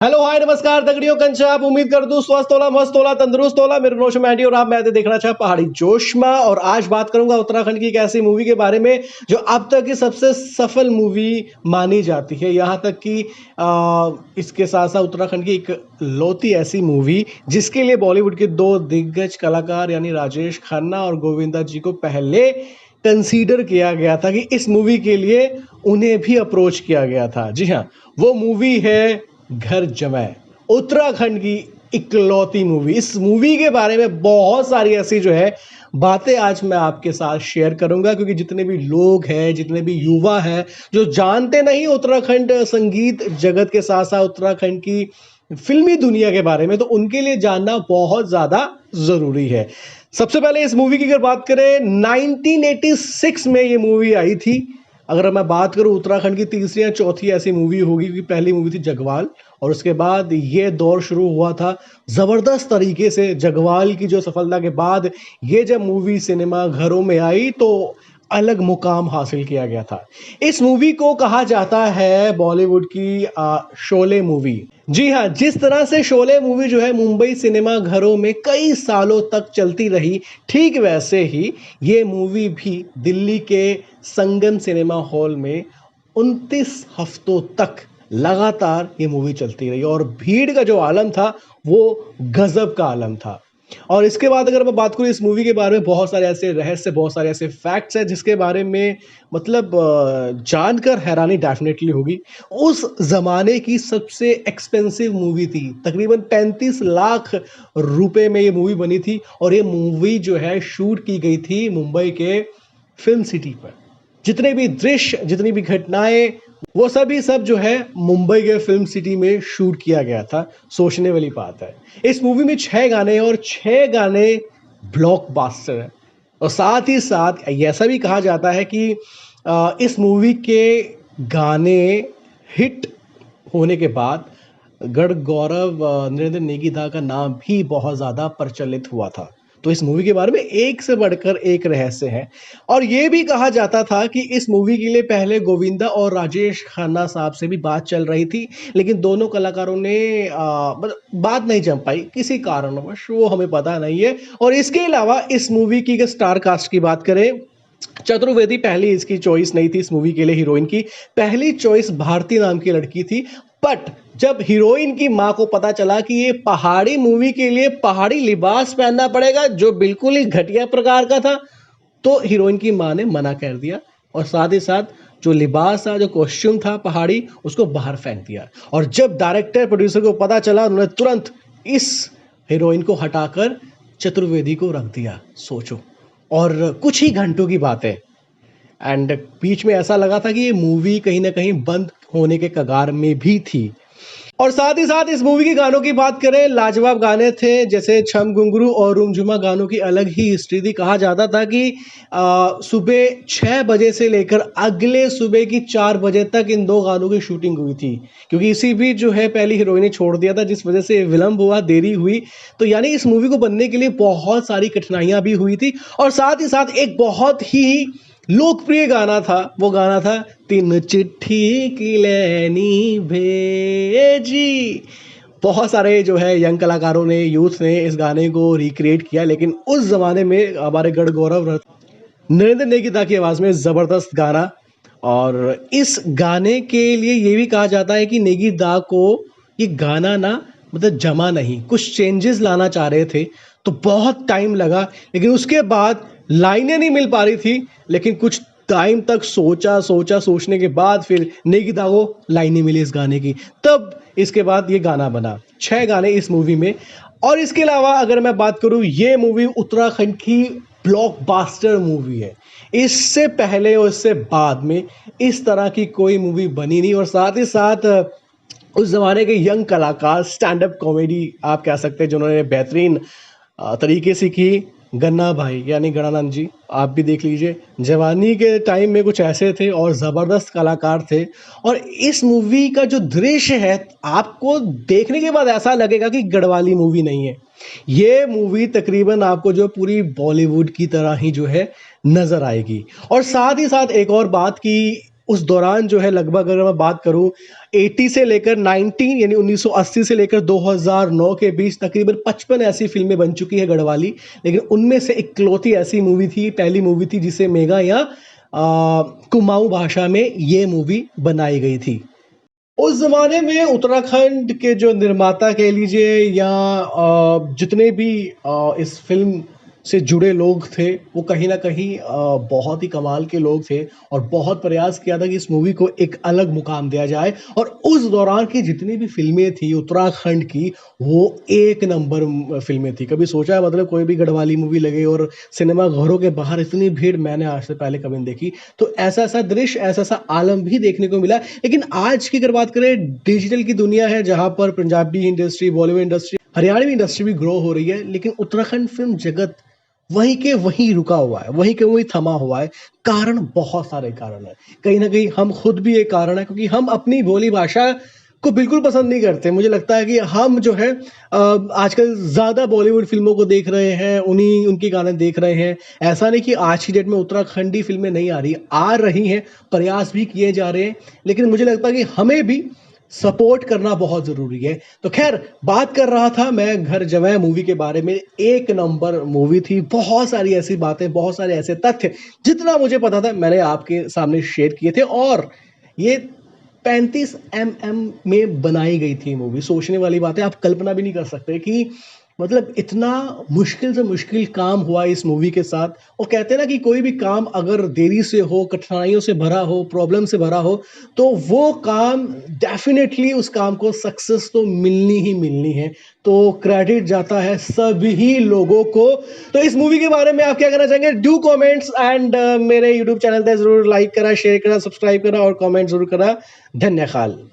Hello hi नमस्कार दगड़ियों कंचाप उम्मीद कर दूं स्वस्थ होला मस्त होला तंदुरुस्त होला मेरे नौशम एंडी और आप मैं देखना चाह पहाड़ी जोशमा। और आज बात करूंगा उत्तराखंड की एक ऐसी मूवी के बारे में जो अब तक की सबसे सफल मूवी मानी जाती है। यहां तक कि इसके साथ साथ उत्तराखंड की एक लौती ऐसी मूवी जिसके लिए बॉलीवुड के दो दिग्गज कलाकार यानी राजेश खन्ना और गोविंदा जी को पहले कंसीडर किया गया था कि इस मूवी के लिए उन्हें भी अप्रोच किया गया था। जी हाँ, वो मूवी है घर जमाए, उत्तराखंड की इकलौती मूवी। इस मूवी के बारे में बहुत सारी ऐसी जो है बातें आज मैं आपके साथ शेयर करूंगा, क्योंकि जितने भी लोग हैं, जितने भी युवा हैं जो जानते नहीं उत्तराखंड संगीत जगत के साथ साथ उत्तराखंड की फिल्मी दुनिया के बारे में, तो उनके लिए जानना बहुत ज्यादा जरूरी है। सबसे पहले इस मूवी की अगर बात करें, 1986 में ये मूवी आई थी। अगर मैं बात करूं उत्तराखंड की तीसरी या चौथी ऐसी मूवी होगी, क्योंकि पहली मूवी थी जगवाल और उसके बाद ये दौर शुरू हुआ था जबरदस्त तरीके से। जगवाल की जो सफलता के बाद ये जब मूवी सिनेमा घरों में आई तो अलग मुकाम हासिल किया गया था। इस मूवी को कहा जाता है बॉलीवुड की शोले मूवी। जी हाँ, जिस तरह से शोले मूवी जो है मुंबई सिनेमा घरों में कई सालों तक चलती रही, ठीक वैसे ही ये मूवी भी दिल्ली के संगम सिनेमा हॉल में 29 हफ्तों तक लगातार ये मूवी चलती रही और भीड़ का जो आलम था वो गजब का आलम था। और इसके बाद अगर मैं बात करूं इस मूवी के बारे में, बहुत सारे ऐसे रहस्य, बहुत सारे ऐसे फैक्ट्स हैं जिसके बारे में मतलब जानकर हैरानी डेफिनेटली होगी। उस जमाने की सबसे एक्सपेंसिव मूवी थी, तकरीबन 35 लाख रुपए में ये मूवी बनी थी और ये मूवी जो है शूट की गई थी मुंबई के फिल्म सिटी पर। जितने भी दृश्य, जितनी भी घटनाएं, वो सभी सब जो है मुंबई के फिल्म सिटी में शूट किया गया था। सोचने वाली बात है। इस मूवी में 6 गाने और 6 गाने ब्लॉकबस्टर है। और साथ ही साथ ऐसा भी कहा जाता है कि इस मूवी के गाने हिट होने के बाद गढ़ गौरव नरेंद्र नेगी दा का नाम भी बहुत ज़्यादा प्रचलित हुआ था। तो इस मूवी के बारे में एक से बढ़कर एक रहस्य है। और ये भी कहा जाता था कि इस मूवी के लिए पहले गोविंदा और राजेश खन्ना साहब से भी बात चल रही थी, लेकिन दोनों कलाकारों ने बात नहीं जम पाई किसी कारणवश, वो हमें पता नहीं है। और इसके अलावा इस मूवी की स्टार कास्ट की बात करें, चतुर्वेदी पहली इसकी चॉइस नहीं थी। इस मूवी के लिए हीरोइन की पहली चॉइस भारती नाम की लड़की थी। बट जब हीरोइन की मां को पता चला कि ये पहाड़ी मूवी के लिए पहाड़ी लिबास पहनना पड़ेगा जो बिल्कुल ही घटिया प्रकार का था, तो हीरोइन की मां ने मना कर दिया और साथ ही साथ जो लिबास था, जो कॉस्ट्यूम था पहाड़ी, उसको बाहर फेंक दिया। और जब डायरेक्टर प्रोड्यूसर को पता चला, उन्होंने तुरंत इस हीरोइन को हटाकर चतुर्वेदी को रख दिया। सोचो, और कुछ ही घंटों की बात है एंड बीच में ऐसा लगा था कि ये मूवी कहीं ना कहीं बंद होने के कगार में भी थी। और साथ ही साथ इस मूवी के गानों की बात करें, लाजवाब गाने थे। जैसे छम घुंघरू और रुमझुमा गानों की अलग ही हिस्ट्री थी। कहा जाता था कि सुबह 6 बजे से लेकर अगले सुबह की 4 बजे तक इन दो गानों की शूटिंग हुई थी, क्योंकि इसी बीच जो है पहली हीरोइन ने छोड़ दिया था, जिस वजह से विलंब हुआ, देरी हुई। तो यानी इस मूवी को बनने के लिए बहुत सारी कठिनाइयां भी हुई थी। और साथ ही साथ एक बहुत ही लोकप्रिय गाना था, वो गाना था तीन चिट्ठी की लैनी भेजी। बहुत सारे जो है यंग कलाकारों ने, यूथ ने इस गाने को रिक्रिएट किया, लेकिन उस जमाने में हमारे गढ़ गौरव नरेंद्र नेगी दा की आवाज में जबरदस्त गाना। और इस गाने के लिए ये भी कहा जाता है कि नेगी दा को ये गाना ना मतलब जमा नहीं, कुछ चेंजेस लाना चाह रहे थे, तो बहुत टाइम लगा। लेकिन उसके बाद लाइनें नहीं मिल पा रही थी, लेकिन कुछ टाइम तक सोचने के बाद फिर नेगी दा को लाइनें मिली इस गाने की, तब इसके बाद ये गाना बना। 6 गाने इस मूवी में। और इसके अलावा अगर मैं बात करूं, ये मूवी उत्तराखंड की ब्लॉकबस्टर मूवी है। इससे पहले और इससे बाद में इस तरह की कोई मूवी बनी नहीं। और साथ ही साथ उस जमाने के यंग कलाकार, स्टैंड अप कॉमेडी आप कह सकते हैं, जिन्होंने बेहतरीन तरीके से की। गन्ना भाई यानी गणानंद जी, आप भी देख लीजिए, जवानी के टाइम में कुछ ऐसे थे और ज़बरदस्त कलाकार थे। और इस मूवी का जो दृश्य है, आपको देखने के बाद ऐसा लगेगा कि गढ़वाली मूवी नहीं है। ये मूवी तकरीबन आपको जो पूरी बॉलीवुड की तरह ही जो है नज़र आएगी। और साथ ही साथ एक और बात कि उस दौरान जो है लगभग अगर मैं बात करूं 80 से लेकर 19 यानी 1980 से लेकर 2009 के बीच तकरीबन 55 ऐसी फिल्में बन चुकी है गढ़वाली। लेकिन उनमें से इकलौती ऐसी मूवी थी, पहली मूवी थी जिसे मेगा या कुमाऊं भाषा में ये मूवी बनाई गई थी। उस ज़माने में उत्तराखंड के जो निर्माता कह लीजिए या जितने भी इस फ़िल्म से जुड़े लोग थे, वो कहीं न कहीं बहुत ही कमाल के लोग थे और बहुत प्रयास किया था कि इस मूवी को एक अलग मुकाम दिया जाए और उस दौरान की जितनी भी फ़िल्में थी उत्तराखंड की, वो एक नंबर फ़िल्में थी। कभी सोचा है मतलब कोई भी गढ़वाली मूवी लगे और सिनेमा घरों के बाहर इतनी भीड़ मैंने आज से पहले कभी नहीं देखी। तो ऐसा-ऐसा दृश्य, ऐसा-ऐसा आलम भी देखने को मिला। लेकिन आज की अगर बात करें डिजिटल की दुनिया है जहाँ पर Punjabi industry, Bollywood industry, Haryanvi industry भी ग्रो हो रही है, लेकिन उत्तराखंड फ़िल्म जगत वहीं के वहीं रुका हुआ है, वहीं के वहीं थमा हुआ है। कारण बहुत सारे कारण हैं। कहीं न कहीं हम खुद भी एक कारण है क्योंकि हम अपनी बोली भाषा को बिल्कुल पसंद नहीं करते। मुझे लगता है कि हम जो है आजकल ज़्यादा बॉलीवुड फ़िल्मों को देख रहे हैं, उनके गाने देख रहे हैं। ऐसा नहीं कि आज की डेट में उत्तराखंडी फ़िल्में नहीं आ रही, आ रही हैं, प्रयास भी किए जा रहे हैं। लेकिन मुझे लगता है कि हमें भी सपोर्ट करना बहुत ज़रूरी है। तो ख़ैर बात कर रहा था मैं घर जमाई मूवी के बारे में, एक नंबर मूवी थी। बहुत सारी ऐसी बातें, बहुत सारे ऐसे तथ्य जितना मुझे पता था मैंने आपके सामने शेयर किए थे और ये 35 एमएम में बनाई गई थी मूवी। सोचने वाली बात है, आप कल्पना भी नहीं कर सकते कि मतलब इतना मुश्किल से मुश्किल काम हुआ इस मूवी के साथ। और कहते हैं ना कि कोई भी काम अगर देरी से हो, कठिनाइयों से भरा हो, प्रॉब्लम से भरा हो, तो वो काम डेफ़िनेटली उस काम को सक्सेस तो मिलनी ही मिलनी है। तो क्रेडिट जाता है सभी लोगों को। तो इस मूवी के बारे में आप क्या कहना चाहेंगे? डू कमेंट्स एंड मेरे यूट्यूब चैनल पे ज़रूर लाइक करा, शेयर करा, सब्सक्राइब करा और कमेंट ज़रूर करा। धन्यवाद।